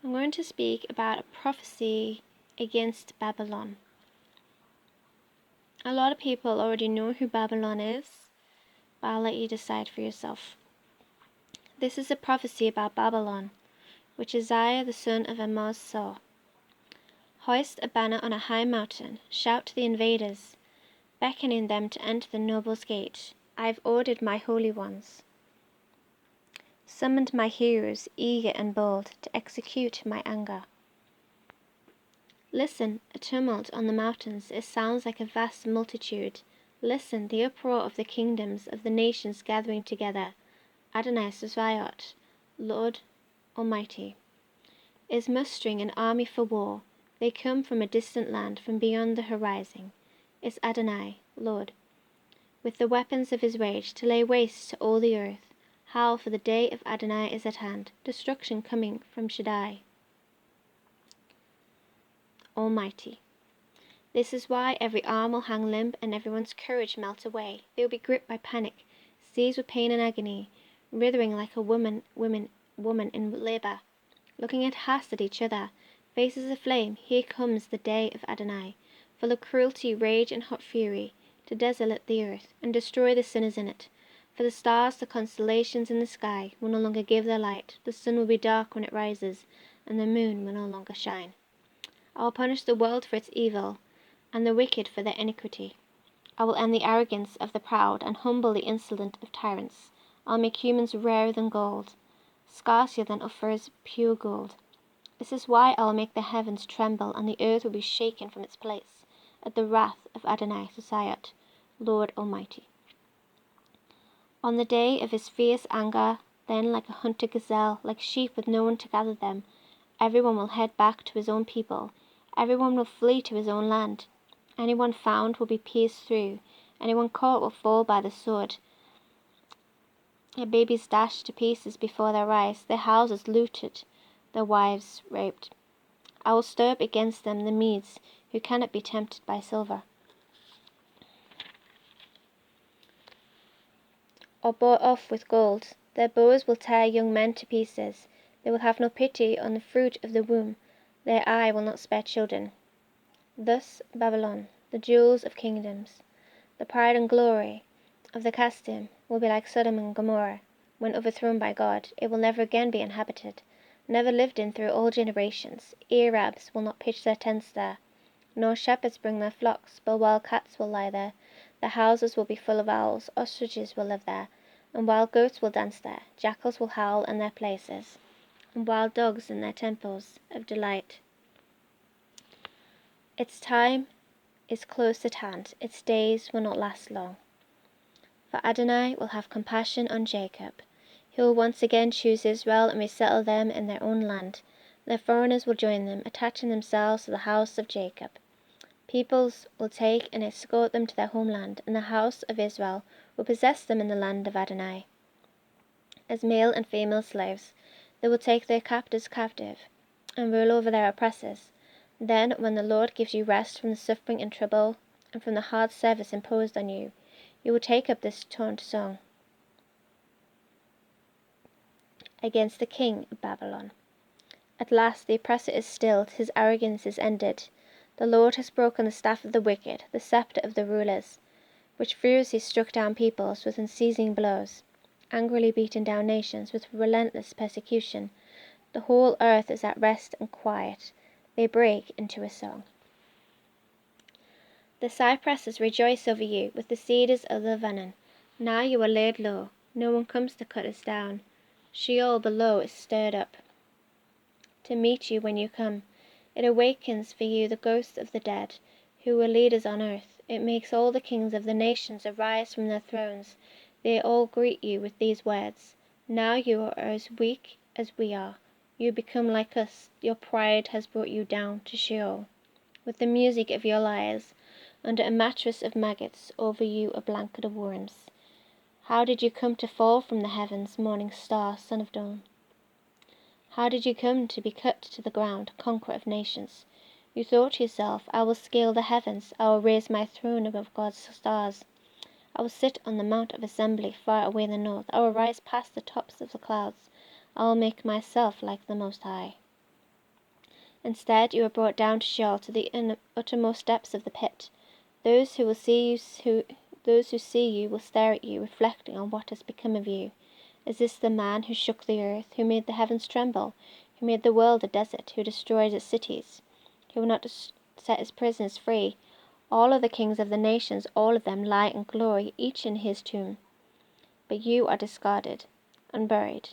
I'm going to speak about a prophecy against Babylon. A lot of people already know who Babylon is, but I'll let you decide for yourself. This is a prophecy about Babylon, which Isaiah the son of Amoz saw. Hoist a banner on a high mountain, shout to the invaders, beckoning them to enter the noble's gate. I have ordered my holy ones, summoned my heroes, eager and bold, to execute my anger. Listen, a tumult on the mountains, it sounds like a vast multitude. Listen, the uproar of the kingdoms of the nations gathering together. Adonai Tzva'ot, Lord Almighty, is mustering an army for war. They come from a distant land, from beyond the horizon. It's Adonai, Lord, with the weapons of his rage, to lay waste to all the earth. Howl, for the day of Adonai is at hand, destruction coming from Shaddai Almighty. This is why every arm will hang limp and everyone's courage melt away. They will be gripped by panic, seized with pain and agony, writhing like a woman in labor, looking aghast at each other, faces aflame. Here comes the day of Adonai, full of cruelty, rage, and hot fury, to desolate the earth and destroy the sinners in it. For the stars, the constellations in the sky, will no longer give their light. The sun will be dark when it rises, and the moon will no longer shine. I will punish the world for its evil, and the wicked for their iniquity. I will end the arrogance of the proud, and humble the insolent of tyrants. I will make humans rarer than gold, scarcer than Ophir's pure gold. This is why I will make the heavens tremble, and the earth will be shaken from its place, at the wrath of Adonai Tzva'ot, Lord Almighty. On the day of his fierce anger, then like a hunted gazelle, like sheep with no one to gather them, everyone will head back to his own people. Everyone will flee to his own land. Anyone found will be pierced through. Anyone caught will fall by the sword. Their babies dashed to pieces before their eyes, their houses looted, their wives raped. I will stir up against them the Medes, who cannot be tempted by silver, or bought off with gold. Their bows will tear young men to pieces. They will have no pity on the fruit of the womb. Their eye will not spare children. Thus Babylon, the jewels of kingdoms, the pride and glory of the Casdim, will be like Sodom and Gomorrah. When overthrown by God, it will never again be inhabited, never lived in through all generations. Arabs will not pitch their tents there, nor shepherds bring their flocks, but wild cats will lie there. The houses will be full of owls, ostriches will live there, and wild goats will dance there. Jackals will howl in their places, and wild dogs in their temples of delight. Its time is close at hand, its days will not last long. For Adonai will have compassion on Jacob. He will once again choose Israel and resettle them in their own land. Their foreigners will join them, attaching themselves to the house of Jacob. Peoples will take and escort them to their homeland, and the house of Israel will possess them in the land of Adonai. As male and female slaves, they will take their captives captive, and rule over their oppressors. Then, when the Lord gives you rest from the suffering and trouble, and from the hard service imposed on you, you will take up this taunt song against the king of Babylon. At last the oppressor is stilled, his arrogance is ended. The Lord has broken the staff of the wicked, the scepter of the rulers, which furiously struck down peoples with unceasing blows, angrily beaten down nations with relentless persecution. The whole earth is at rest and quiet. They break into a song. The cypresses rejoice over you with the cedars of Lebanon. Now you are laid low. No one comes to cut us down. Sheol below is stirred up to meet you when you come. It awakens for you the ghosts of the dead, who were leaders on earth. It makes all the kings of the nations arise from their thrones. They all greet you with these words. Now you are as weak as we are. You become like us. Your pride has brought you down to Sheol. With the music of your lyres, under a mattress of maggots, over you a blanket of worms. How did you come to fall from the heavens, morning star, son of dawn? How did you come to be cut to the ground, conqueror of nations? You thought to yourself, I will scale the heavens, I will raise my throne above God's stars. I will sit on the mount of assembly far away in the north. I will rise past the tops of the clouds. I will make myself like the Most High. Instead, you are brought down to Sheol, to the uttermost depths of the pit. Those who see you will stare at you, reflecting on what has become of you. Is this the man who shook the earth, who made the heavens tremble, who made the world a desert, who destroyed its cities, who will not set his prisoners free? All of the kings of the nations, all of them, lie in glory, each in his tomb. But you are discarded, unburied.